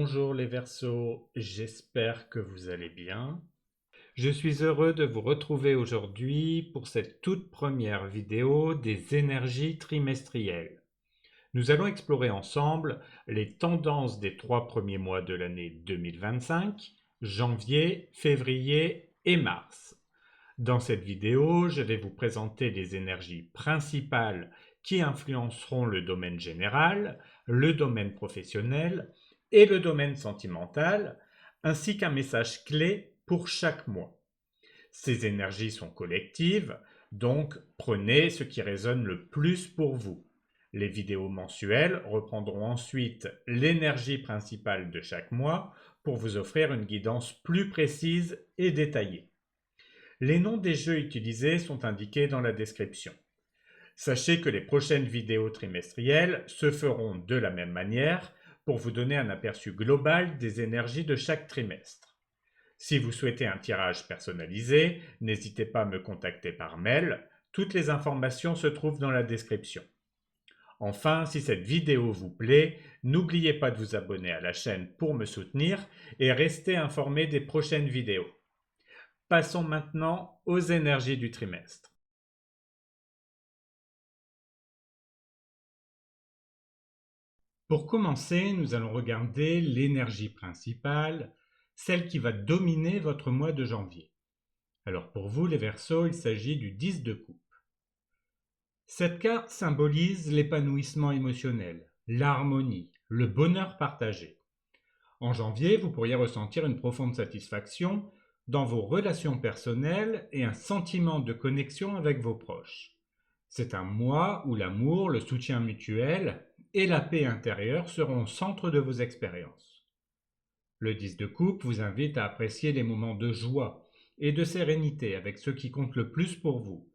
Bonjour les Verseaux, j'espère que vous allez bien. Je suis heureux de vous retrouver aujourd'hui pour cette toute première vidéo des énergies trimestrielles. Nous allons explorer ensemble les tendances des 3 premiers mois de l'année 2025, janvier, février et mars. Dans cette vidéo, je vais vous présenter les énergies principales qui influenceront le domaine général, le domaine professionnel et le domaine sentimental, ainsi qu'un message clé pour chaque mois. Ces énergies sont collectives, donc prenez ce qui résonne le plus pour vous. Les vidéos mensuelles reprendront ensuite l'énergie principale de chaque mois pour vous offrir une guidance plus précise et détaillée. Les noms des jeux utilisés sont indiqués dans la description. Sachez que les prochaines vidéos trimestrielles se feront de la même manière pour vous donner un aperçu global des énergies de chaque trimestre. Si vous souhaitez un tirage personnalisé, n'hésitez pas à me contacter par mail. Toutes les informations se trouvent dans la description. Enfin, si cette vidéo vous plaît, n'oubliez pas de vous abonner à la chaîne pour me soutenir et rester informé des prochaines vidéos. Passons maintenant aux énergies du trimestre. Pour commencer, nous allons regarder l'énergie principale, celle qui va dominer votre mois de janvier. Alors pour vous, les Verseaux, il s'agit du 10 de coupe. Cette carte symbolise l'épanouissement émotionnel, l'harmonie, le bonheur partagé. En janvier, vous pourriez ressentir une profonde satisfaction dans vos relations personnelles et un sentiment de connexion avec vos proches. C'est un mois où l'amour, le soutien mutuel et la paix intérieure seront au centre de vos expériences. Le 10 de coupe vous invite à apprécier les moments de joie et de sérénité avec ceux qui comptent le plus pour vous,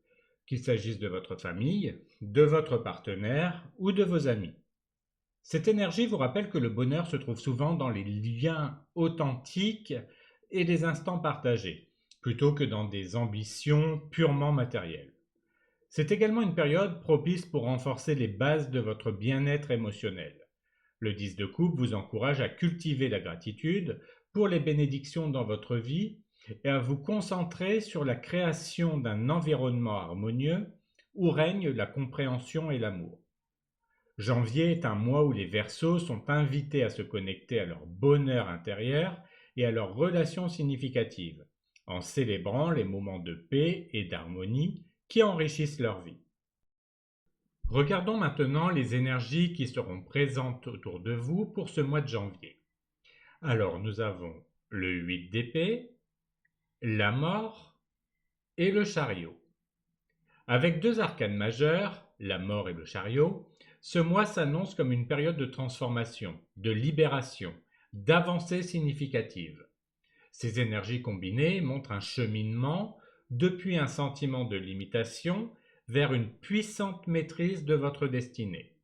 qu'il s'agisse de votre famille, de votre partenaire ou de vos amis. Cette énergie vous rappelle que le bonheur se trouve souvent dans les liens authentiques et les instants partagés, plutôt que dans des ambitions purement matérielles. C'est également une période propice pour renforcer les bases de votre bien-être émotionnel. Le 10 de coupe vous encourage à cultiver la gratitude pour les bénédictions dans votre vie et à vous concentrer sur la création d'un environnement harmonieux où règne la compréhension et l'amour. Janvier est un mois où les Verseaux sont invités à se connecter à leur bonheur intérieur et à leurs relations significatives, en célébrant les moments de paix et d'harmonie qui enrichissent leur vie. Regardons maintenant les énergies qui seront présentes autour de vous pour ce mois de janvier. Alors nous avons le 8 d'épée, la mort et le chariot. Avec deux arcanes majeures, la mort et le chariot, ce mois s'annonce comme une période de transformation, de libération, d'avancée significative. Ces énergies combinées montrent un cheminement depuis un sentiment de limitation vers une puissante maîtrise de votre destinée.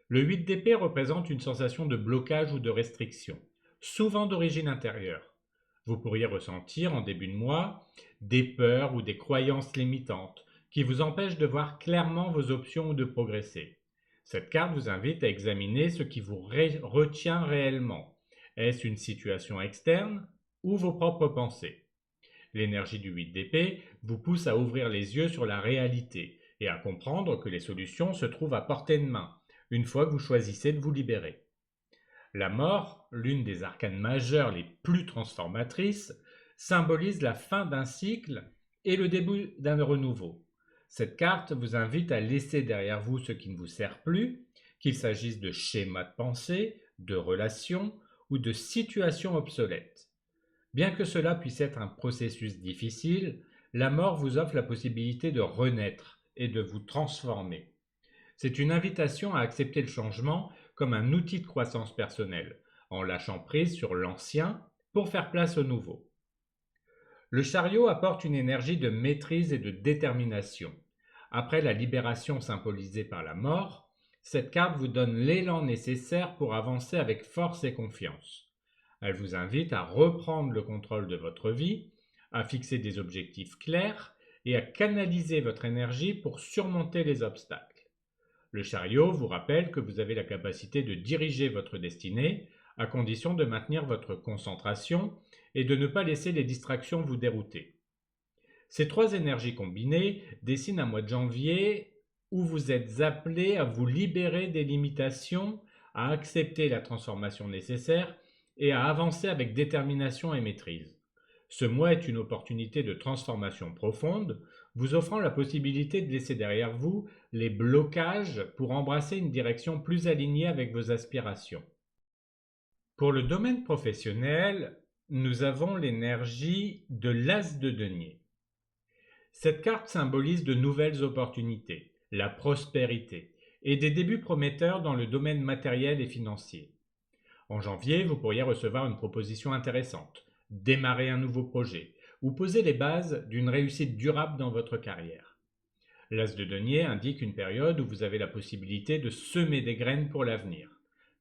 Le 8 d'épée représente une sensation de blocage ou de restriction, souvent d'origine intérieure. Vous pourriez ressentir en début de mois des peurs ou des croyances limitantes qui vous empêchent de voir clairement vos options ou de progresser. Cette carte vous invite à examiner ce qui vous retient réellement. Est-ce une situation externe ou vos propres pensées? L'énergie du 8 d'épée vous pousse à ouvrir les yeux sur la réalité et à comprendre que les solutions se trouvent à portée de main, une fois que vous choisissez de vous libérer. La mort, l'une des arcanes majeures les plus transformatrices, symbolise la fin d'un cycle et le début d'un renouveau. Cette carte vous invite à laisser derrière vous ce qui ne vous sert plus, qu'il s'agisse de schémas de pensée, de relations ou de situations obsolètes. Bien que cela puisse être un processus difficile, la mort vous offre la possibilité de renaître et de vous transformer. C'est une invitation à accepter le changement comme un outil de croissance personnelle, en lâchant prise sur l'ancien pour faire place au nouveau. Le chariot apporte une énergie de maîtrise et de détermination. Après la libération symbolisée par la mort, cette carte vous donne l'élan nécessaire pour avancer avec force et confiance. Elle vous invite à reprendre le contrôle de votre vie, à fixer des objectifs clairs et à canaliser votre énergie pour surmonter les obstacles. Le chariot vous rappelle que vous avez la capacité de diriger votre destinée à condition de maintenir votre concentration et de ne pas laisser les distractions vous dérouter. Ces trois énergies combinées dessinent un mois de janvier où vous êtes appelé à vous libérer des limitations, à accepter la transformation nécessaire et à avancer avec détermination et maîtrise. Ce mois est une opportunité de transformation profonde, vous offrant la possibilité de laisser derrière vous les blocages pour embrasser une direction plus alignée avec vos aspirations. Pour le domaine professionnel, nous avons l'énergie de l'As de denier. Cette carte symbolise de nouvelles opportunités, la prospérité et des débuts prometteurs dans le domaine matériel et financier. En janvier, vous pourriez recevoir une proposition intéressante, démarrer un nouveau projet ou poser les bases d'une réussite durable dans votre carrière. L'As de denier indique une période où vous avez la possibilité de semer des graines pour l'avenir,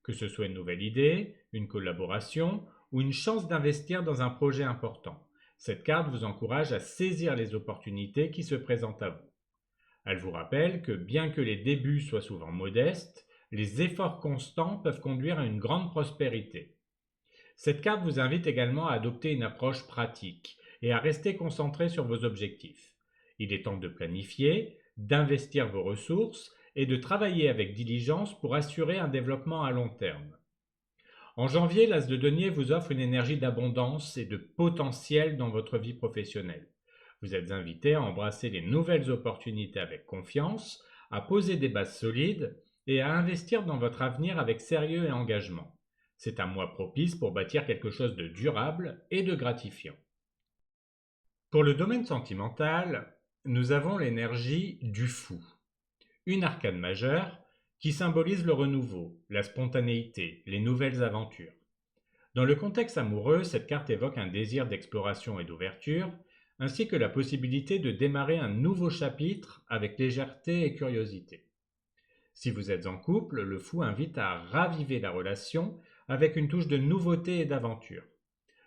que ce soit une nouvelle idée, une collaboration ou une chance d'investir dans un projet important. Cette carte vous encourage à saisir les opportunités qui se présentent à vous. Elle vous rappelle que bien que les débuts soient souvent modestes, les efforts constants peuvent conduire à une grande prospérité. Cette carte vous invite également à adopter une approche pratique et à rester concentré sur vos objectifs. Il est temps de planifier, d'investir vos ressources et de travailler avec diligence pour assurer un développement à long terme. En janvier, l'As de denier vous offre une énergie d'abondance et de potentiel dans votre vie professionnelle. Vous êtes invité à embrasser les nouvelles opportunités avec confiance, à poser des bases solides et à investir dans votre avenir avec sérieux et engagement. C'est un mois propice pour bâtir quelque chose de durable et de gratifiant. Pour le domaine sentimental, nous avons l'énergie du fou, une arcane majeure qui symbolise le renouveau, la spontanéité, les nouvelles aventures. Dans le contexte amoureux, cette carte évoque un désir d'exploration et d'ouverture, ainsi que la possibilité de démarrer un nouveau chapitre avec légèreté et curiosité. Si vous êtes en couple, le fou invite à raviver la relation avec une touche de nouveauté et d'aventure.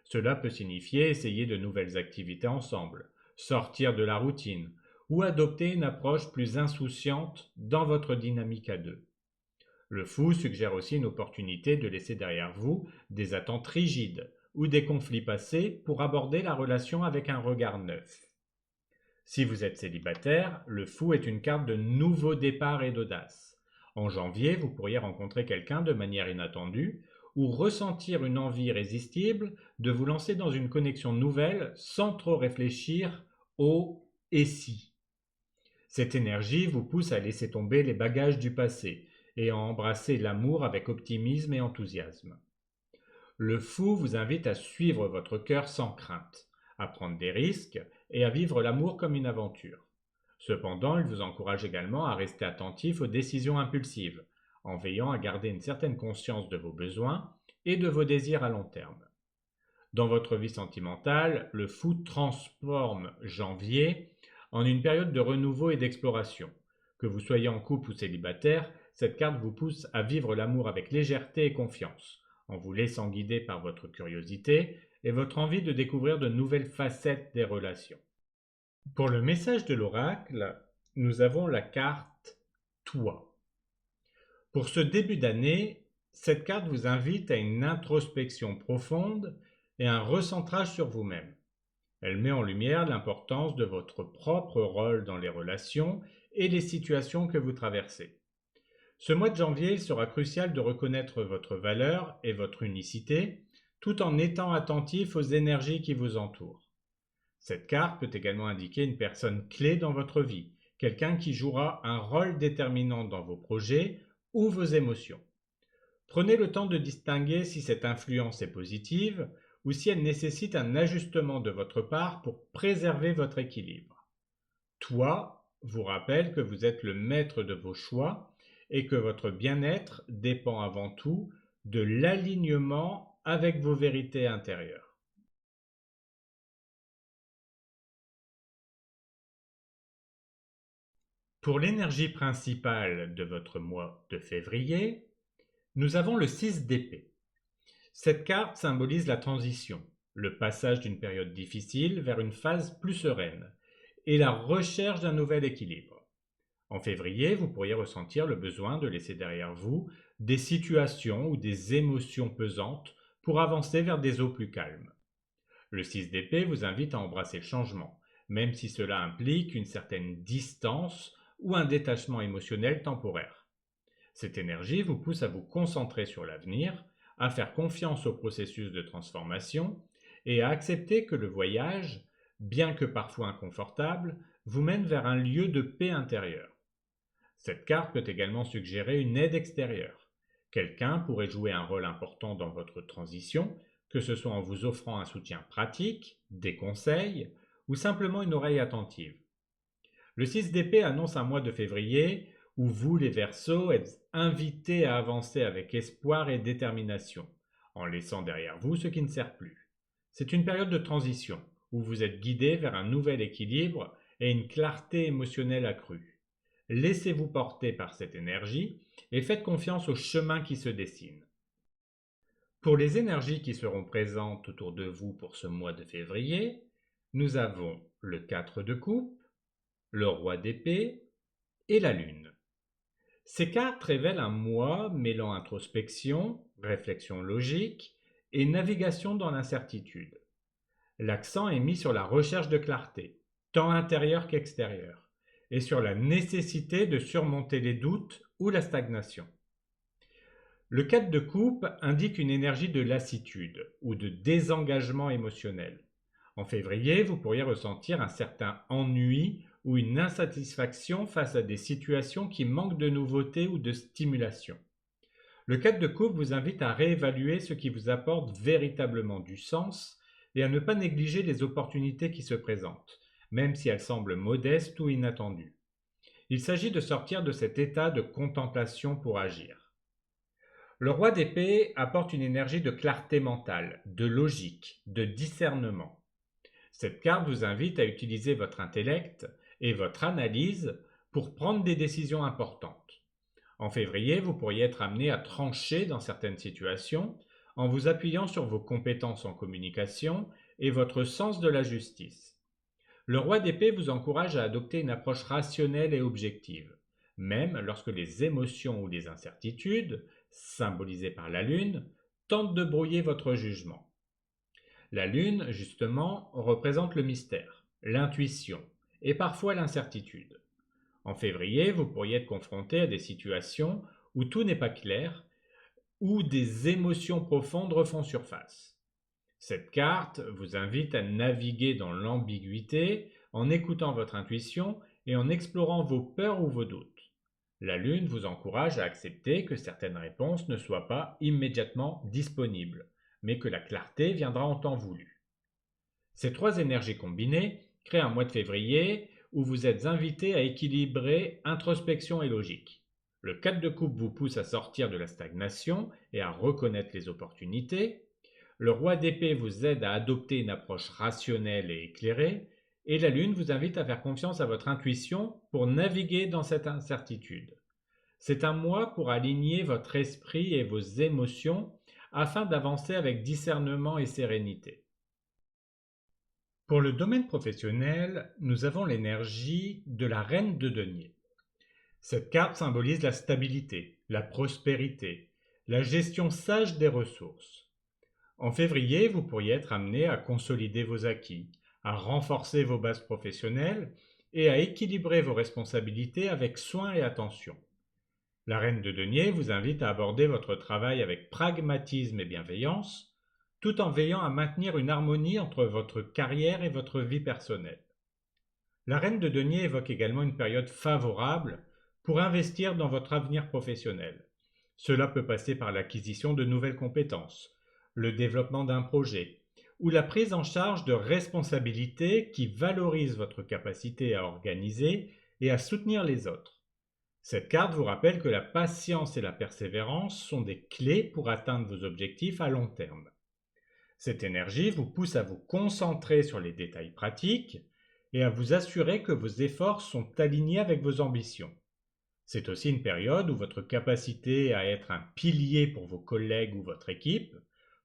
Cela peut signifier essayer de nouvelles activités ensemble, sortir de la routine, ou adopter une approche plus insouciante dans votre dynamique à deux. Le fou suggère aussi une opportunité de laisser derrière vous des attentes rigides ou des conflits passés pour aborder la relation avec un regard neuf. Si vous êtes célibataire, le fou est une carte de nouveau départ et d'audace. En janvier, vous pourriez rencontrer quelqu'un de manière inattendue ou ressentir une envie irrésistible de vous lancer dans une connexion nouvelle sans trop réfléchir au « et si ». Cette énergie vous pousse à laisser tomber les bagages du passé et à embrasser l'amour avec optimisme et enthousiasme. Le fou vous invite à suivre votre cœur sans crainte, à prendre des risques et à vivre l'amour comme une aventure. Cependant, il vous encourage également à rester attentif aux décisions impulsives, en veillant à garder une certaine conscience de vos besoins et de vos désirs à long terme. Dans votre vie sentimentale, le fou transforme janvier en une période de renouveau et d'exploration. Que vous soyez en couple ou célibataire, cette carte vous pousse à vivre l'amour avec légèreté et confiance, en vous laissant guider par votre curiosité et votre envie de découvrir de nouvelles facettes des relations. Pour le message de l'oracle, nous avons la carte « Toi ». Pour ce début d'année, cette carte vous invite à une introspection profonde et un recentrage sur vous-même. Elle met en lumière l'importance de votre propre rôle dans les relations et les situations que vous traversez. Ce mois de janvier, il sera crucial de reconnaître votre valeur et votre unicité, tout en étant attentif aux énergies qui vous entourent. Cette carte peut également indiquer une personne clé dans votre vie, quelqu'un qui jouera un rôle déterminant dans vos projets ou vos émotions. Prenez le temps de distinguer si cette influence est positive ou si elle nécessite un ajustement de votre part pour préserver votre équilibre. Toi vous rappelle que vous êtes le maître de vos choix et que votre bien-être dépend avant tout de l'alignement avec vos vérités intérieures. Pour l'énergie principale de votre mois de février, nous avons le 6 d'épée. Cette carte symbolise la transition, le passage d'une période difficile vers une phase plus sereine et la recherche d'un nouvel équilibre. En février, vous pourriez ressentir le besoin de laisser derrière vous des situations ou des émotions pesantes pour avancer vers des eaux plus calmes. Le 6 d'épée vous invite à embrasser le changement, même si cela implique une certaine distance ou un détachement émotionnel temporaire. Cette énergie vous pousse à vous concentrer sur l'avenir, à faire confiance au processus de transformation et à accepter que le voyage, bien que parfois inconfortable, vous mène vers un lieu de paix intérieure. Cette carte peut également suggérer une aide extérieure. Quelqu'un pourrait jouer un rôle important dans votre transition, que ce soit en vous offrant un soutien pratique, des conseils ou simplement une oreille attentive. Le 6 d'épée annonce un mois de février où vous, les Verseaux, êtes invités à avancer avec espoir et détermination, en laissant derrière vous ce qui ne sert plus. C'est une période de transition où vous êtes guidés vers un nouvel équilibre et une clarté émotionnelle accrue. Laissez-vous porter par cette énergie et faites confiance au chemin qui se dessine. Pour les énergies qui seront présentes autour de vous pour ce mois de février, nous avons le 4 de coupe, le roi d'épée et la lune. Ces cartes révèlent un mois mêlant introspection, réflexion logique et navigation dans l'incertitude. L'accent est mis sur la recherche de clarté, tant intérieure qu'extérieure, et sur la nécessité de surmonter les doutes ou la stagnation. Le 4 de coupe indique une énergie de lassitude ou de désengagement émotionnel. En février, vous pourriez ressentir un certain ennui ou une insatisfaction face à des situations qui manquent de nouveauté ou de stimulation. Le 4 de coupe vous invite à réévaluer ce qui vous apporte véritablement du sens et à ne pas négliger les opportunités qui se présentent, même si elles semblent modestes ou inattendues. Il s'agit de sortir de cet état de contemplation pour agir. Le roi d'épée apporte une énergie de clarté mentale, de logique, de discernement. Cette carte vous invite à utiliser votre intellect et votre analyse pour prendre des décisions importantes. En février, vous pourriez être amené à trancher dans certaines situations en vous appuyant sur vos compétences en communication et votre sens de la justice. Le roi d'épée vous encourage à adopter une approche rationnelle et objective, même lorsque les émotions ou les incertitudes, symbolisées par la lune, tentent de brouiller votre jugement. La lune, justement, représente le mystère, l'intuition et parfois l'incertitude. En février, vous pourriez être confronté à des situations où tout n'est pas clair, où des émotions profondes refont surface. Cette carte vous invite à naviguer dans l'ambiguïté en écoutant votre intuition et en explorant vos peurs ou vos doutes. La lune vous encourage à accepter que certaines réponses ne soient pas immédiatement disponibles, mais que la clarté viendra en temps voulu. Ces trois énergies combinées créent un mois de février où vous êtes invité à équilibrer introspection et logique. Le 4 de coupe vous pousse à sortir de la stagnation et à reconnaître les opportunités. Le roi d'épée vous aide à adopter une approche rationnelle et éclairée. Et la lune vous invite à faire confiance à votre intuition pour naviguer dans cette incertitude. C'est un mois pour aligner votre esprit et vos émotions afin d'avancer avec discernement et sérénité. Pour le domaine professionnel, nous avons l'énergie de la reine de denier. Cette carte symbolise la stabilité, la prospérité, la gestion sage des ressources. En février, vous pourriez être amené à consolider vos acquis, à renforcer vos bases professionnelles et à équilibrer vos responsabilités avec soin et attention. La reine de denier vous invite à aborder votre travail avec pragmatisme et bienveillance, tout en veillant à maintenir une harmonie entre votre carrière et votre vie personnelle. La reine de denier évoque également une période favorable pour investir dans votre avenir professionnel. Cela peut passer par l'acquisition de nouvelles compétences, le développement d'un projet ou la prise en charge de responsabilités qui valorisent votre capacité à organiser et à soutenir les autres. Cette carte vous rappelle que la patience et la persévérance sont des clés pour atteindre vos objectifs à long terme. Cette énergie vous pousse à vous concentrer sur les détails pratiques et à vous assurer que vos efforts sont alignés avec vos ambitions. C'est aussi une période où votre capacité à être un pilier pour vos collègues ou votre équipe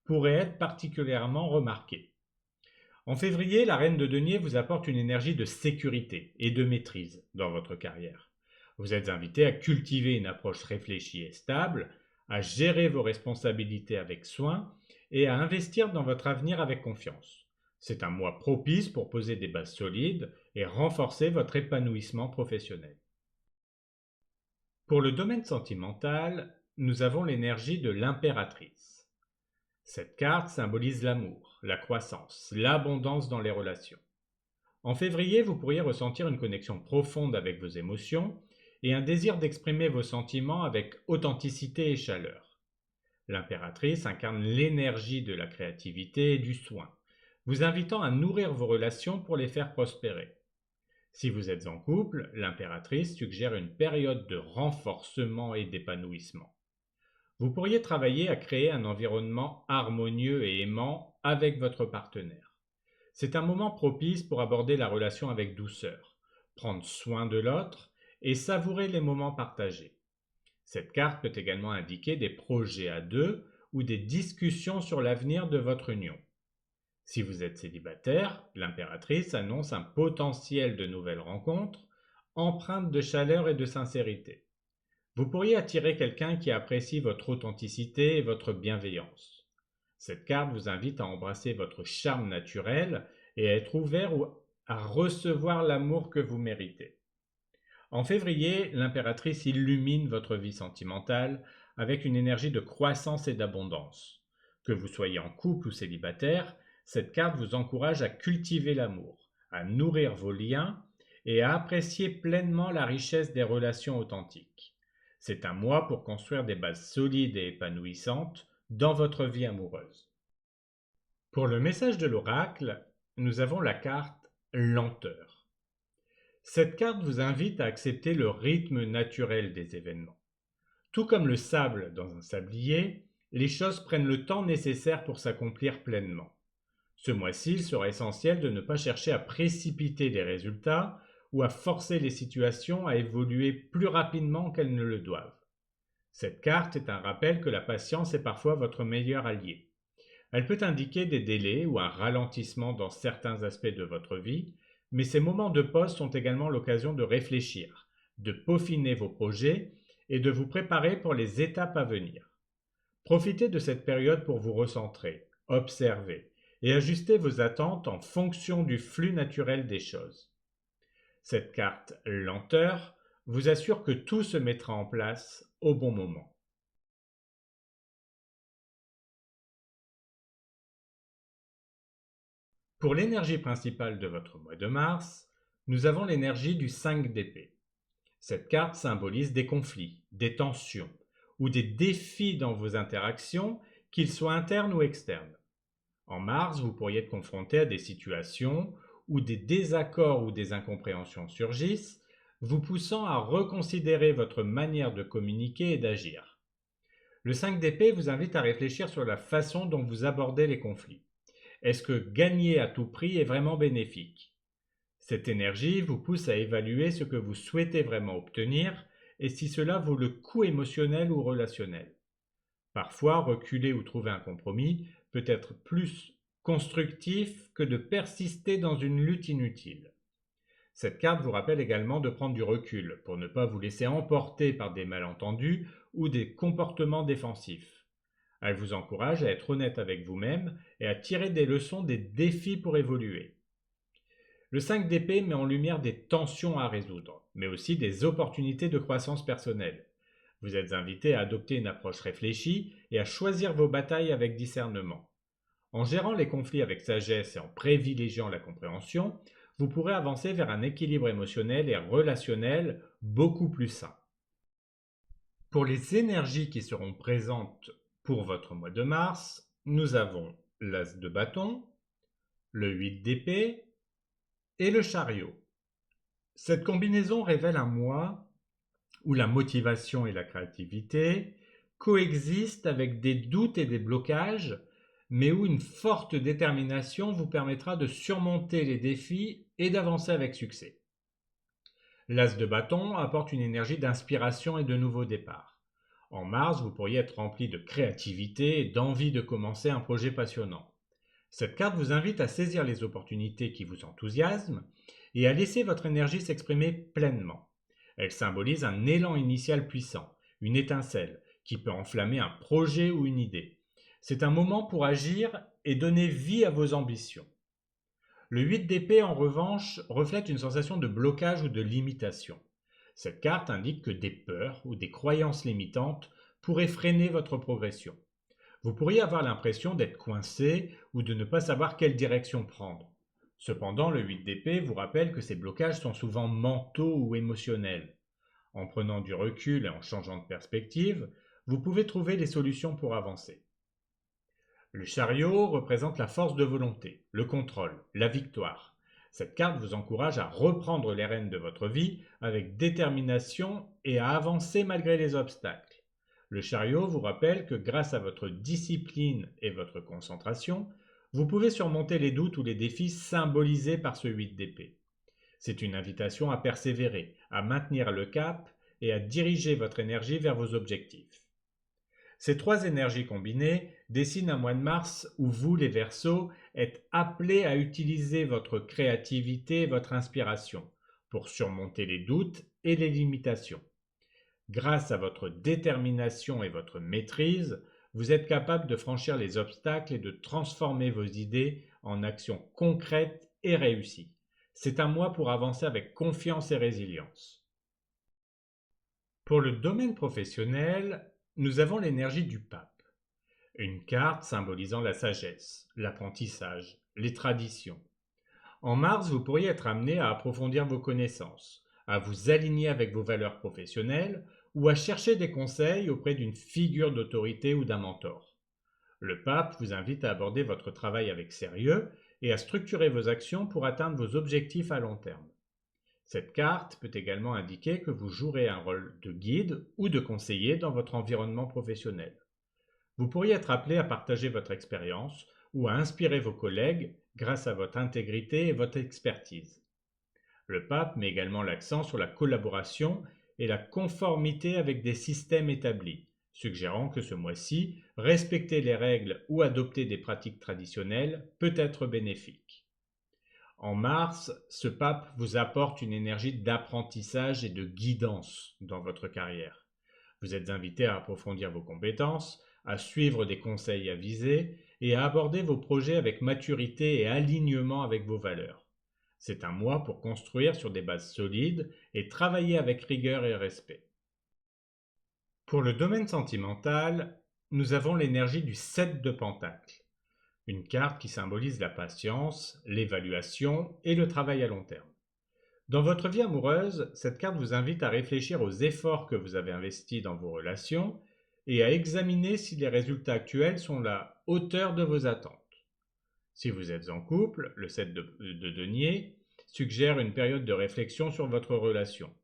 pourrait être particulièrement remarquée. En février, la reine de denier vous apporte une énergie de sécurité et de maîtrise dans votre carrière. Vous êtes invité à cultiver une approche réfléchie et stable, à gérer vos responsabilités avec soin et à investir dans votre avenir avec confiance. C'est un mois propice pour poser des bases solides et renforcer votre épanouissement professionnel. Pour le domaine sentimental, nous avons l'énergie de l'impératrice. Cette carte symbolise l'amour, la croissance, l'abondance dans les relations. En février, vous pourriez ressentir une connexion profonde avec vos émotions et un désir d'exprimer vos sentiments avec authenticité et chaleur. L'impératrice incarne l'énergie de la créativité et du soin, vous invitant à nourrir vos relations pour les faire prospérer. Si vous êtes en couple, l'impératrice suggère une période de renforcement et d'épanouissement. Vous pourriez travailler à créer un environnement harmonieux et aimant avec votre partenaire. C'est un moment propice pour aborder la relation avec douceur, prendre soin de l'autre et savourer les moments partagés. Cette carte peut également indiquer des projets à deux ou des discussions sur l'avenir de votre union. Si vous êtes célibataire, l'impératrice annonce un potentiel de nouvelles rencontres, empreintes de chaleur et de sincérité. Vous pourriez attirer quelqu'un qui apprécie votre authenticité et votre bienveillance. Cette carte vous invite à embrasser votre charme naturel et à être ouvert à recevoir l'amour que vous méritez. En février, l'impératrice illumine votre vie sentimentale avec une énergie de croissance et d'abondance. Que vous soyez en couple ou célibataire, cette carte vous encourage à cultiver l'amour, à nourrir vos liens et à apprécier pleinement la richesse des relations authentiques. C'est un mois pour construire des bases solides et épanouissantes dans votre vie amoureuse. Pour le message de l'oracle, nous avons la carte lenteur. Cette carte vous invite à accepter le rythme naturel des événements. Tout comme le sable dans un sablier, les choses prennent le temps nécessaire pour s'accomplir pleinement. Ce mois-ci, il sera essentiel de ne pas chercher à précipiter les résultats ou à forcer les situations à évoluer plus rapidement qu'elles ne le doivent. Cette carte est un rappel que la patience est parfois votre meilleur allié. Elle peut indiquer des délais ou un ralentissement dans certains aspects de votre vie, mais ces moments de pause sont également l'occasion de réfléchir, de peaufiner vos projets et de vous préparer pour les étapes à venir. Profitez de cette période pour vous recentrer, observer et ajuster vos attentes en fonction du flux naturel des choses. Cette carte lenteur vous assure que tout se mettra en place au bon moment. Pour l'énergie principale de votre mois de mars, nous avons l'énergie du 5 d'épée. Cette carte symbolise des conflits, des tensions ou des défis dans vos interactions, qu'ils soient internes ou externes. En mars, vous pourriez être confronté à des situations où des désaccords ou des incompréhensions surgissent, vous poussant à reconsidérer votre manière de communiquer et d'agir. Le 5 d'épée vous invite à réfléchir sur la façon dont vous abordez les conflits. Est-ce que gagner à tout prix est vraiment bénéfique? Cette énergie vous pousse à évaluer ce que vous souhaitez vraiment obtenir et si cela vaut le coup émotionnel ou relationnel. Parfois, reculer ou trouver un compromis peut être plus constructif que de persister dans une lutte inutile. Cette carte vous rappelle également de prendre du recul pour ne pas vous laisser emporter par des malentendus ou des comportements défensifs. Elle vous encourage à être honnête avec vous-même et à tirer des leçons des défis pour évoluer. Le 5 d'épée met en lumière des tensions à résoudre, mais aussi des opportunités de croissance personnelle. Vous êtes invité à adopter une approche réfléchie et à choisir vos batailles avec discernement. En gérant les conflits avec sagesse et en privilégiant la compréhension, vous pourrez avancer vers un équilibre émotionnel et relationnel beaucoup plus sain. Pour les énergies qui seront présentes pour votre mois de mars, nous avons l'As de bâton, le 8 d'épée et le chariot. Cette combinaison révèle un mois où la motivation et la créativité coexistent avec des doutes et des blocages, mais où une forte détermination vous permettra de surmonter les défis et d'avancer avec succès. L'As de bâton apporte une énergie d'inspiration et de nouveau départ. En mars, vous pourriez être rempli de créativité et d'envie de commencer un projet passionnant. Cette carte vous invite à saisir les opportunités qui vous enthousiasment et à laisser votre énergie s'exprimer pleinement. Elle symbolise un élan initial puissant, une étincelle, qui peut enflammer un projet ou une idée. C'est un moment pour agir et donner vie à vos ambitions. Le 8 d'épée, en revanche, reflète une sensation de blocage ou de limitation. Cette carte indique que des peurs ou des croyances limitantes pourraient freiner votre progression. Vous pourriez avoir l'impression d'être coincé ou de ne pas savoir quelle direction prendre. Cependant, le 8 d'épée vous rappelle que ces blocages sont souvent mentaux ou émotionnels. En prenant du recul et en changeant de perspective, vous pouvez trouver des solutions pour avancer. Le chariot représente la force de volonté, le contrôle, la victoire. Cette carte vous encourage à reprendre les rênes de votre vie avec détermination et à avancer malgré les obstacles. Le chariot vous rappelle que grâce à votre discipline et votre concentration, vous pouvez surmonter les doutes ou les défis symbolisés par ce 8 d'épée. C'est une invitation à persévérer, à maintenir le cap et à diriger votre énergie vers vos objectifs. Ces trois énergies combinées dessinent un mois de mars où vous, les Verseaux, êtes appelés à utiliser votre créativité et votre inspiration pour surmonter les doutes et les limitations. Grâce à votre détermination et votre maîtrise, vous êtes capable de franchir les obstacles et de transformer vos idées en actions concrètes et réussies. C'est un mois pour avancer avec confiance et résilience. Pour le domaine professionnel, nous avons l'énergie du pape, une carte symbolisant la sagesse, l'apprentissage, les traditions. En mars, vous pourriez être amené à approfondir vos connaissances, à vous aligner avec vos valeurs professionnelles ou à chercher des conseils auprès d'une figure d'autorité ou d'un mentor. Le pape vous invite à aborder votre travail avec sérieux et à structurer vos actions pour atteindre vos objectifs à long terme. Cette carte peut également indiquer que vous jouerez un rôle de guide ou de conseiller dans votre environnement professionnel. Vous pourriez être appelé à partager votre expérience ou à inspirer vos collègues grâce à votre intégrité et votre expertise. Le pape met également l'accent sur la collaboration et la conformité avec des systèmes établis, suggérant que ce mois-ci, respecter les règles ou adopter des pratiques traditionnelles peut être bénéfique. En mars, ce pape vous apporte une énergie d'apprentissage et de guidance dans votre carrière. Vous êtes invité à approfondir vos compétences, à suivre des conseils avisés et à aborder vos projets avec maturité et alignement avec vos valeurs. C'est un mois pour construire sur des bases solides et travailler avec rigueur et respect. Pour le domaine sentimental, nous avons l'énergie du 7 de Pentacle, une carte qui symbolise la patience, l'évaluation et le travail à long terme. Dans votre vie amoureuse, cette carte vous invite à réfléchir aux efforts que vous avez investis dans vos relations et à examiner si les résultats actuels sont à la hauteur de vos attentes. Si vous êtes en couple, le 7 de denier suggère une période de réflexion sur votre relation.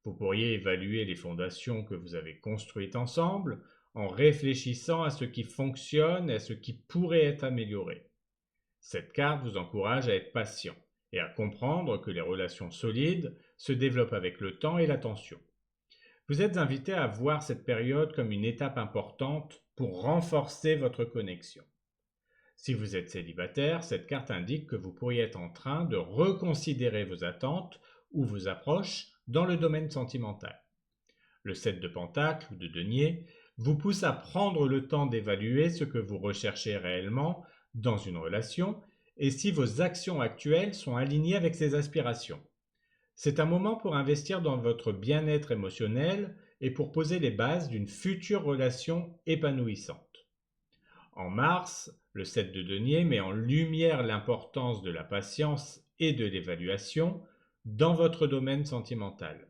Vous pourriez évaluer les fondations que vous avez construites ensemble en réfléchissant à ce qui fonctionne et à ce qui pourrait être amélioré. Cette carte vous encourage à être patient et à comprendre que les relations solides se développent avec le temps et l'attention. Vous êtes invité à voir cette période comme une étape importante pour renforcer votre connexion. Si vous êtes célibataire, cette carte indique que vous pourriez être en train de reconsidérer vos attentes ou vos approches dans le domaine sentimental. Le 7 de Pentacle ou de denier vous pousse à prendre le temps d'évaluer ce que vous recherchez réellement dans une relation et si vos actions actuelles sont alignées avec ces aspirations. C'est un moment pour investir dans votre bien-être émotionnel et pour poser les bases d'une future relation épanouissante. En mars, le 7 de denier met en lumière l'importance de la patience et de l'évaluation dans votre domaine sentimental.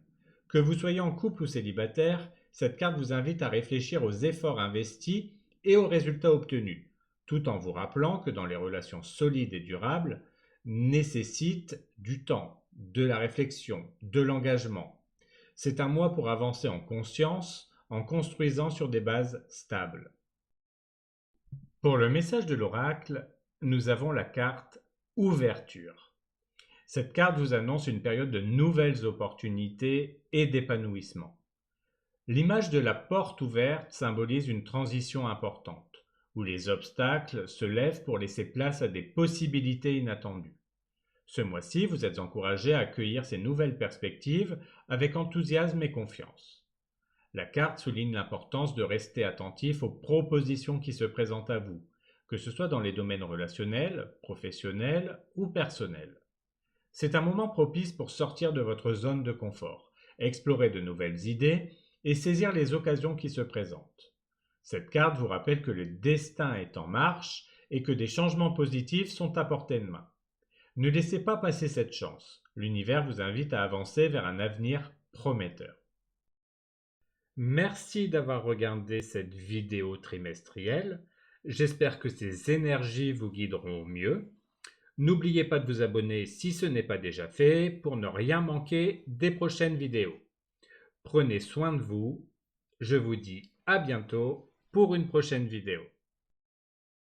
Que vous soyez en couple ou célibataire, cette carte vous invite à réfléchir aux efforts investis et aux résultats obtenus, tout en vous rappelant que dans les relations solides et durables, nécessitent du temps, de la réflexion, de l'engagement. C'est un mois pour avancer en conscience, en construisant sur des bases stables. Pour le message de l'oracle, nous avons la carte Ouverture. Cette carte vous annonce une période de nouvelles opportunités et d'épanouissement. L'image de la porte ouverte symbolise une transition importante, où les obstacles se lèvent pour laisser place à des possibilités inattendues. Ce mois-ci, vous êtes encouragé à accueillir ces nouvelles perspectives avec enthousiasme et confiance. La carte souligne l'importance de rester attentif aux propositions qui se présentent à vous, que ce soit dans les domaines relationnels, professionnels ou personnels. C'est un moment propice pour sortir de votre zone de confort, explorer de nouvelles idées et saisir les occasions qui se présentent. Cette carte vous rappelle que le destin est en marche et que des changements positifs sont à portée de main. Ne laissez pas passer cette chance. L'univers vous invite à avancer vers un avenir prometteur. Merci d'avoir regardé cette vidéo trimestrielle. J'espère que ces énergies vous guideront au mieux. N'oubliez pas de vous abonner si ce n'est pas déjà fait pour ne rien manquer des prochaines vidéos. Prenez soin de vous. Je vous dis à bientôt pour une prochaine vidéo.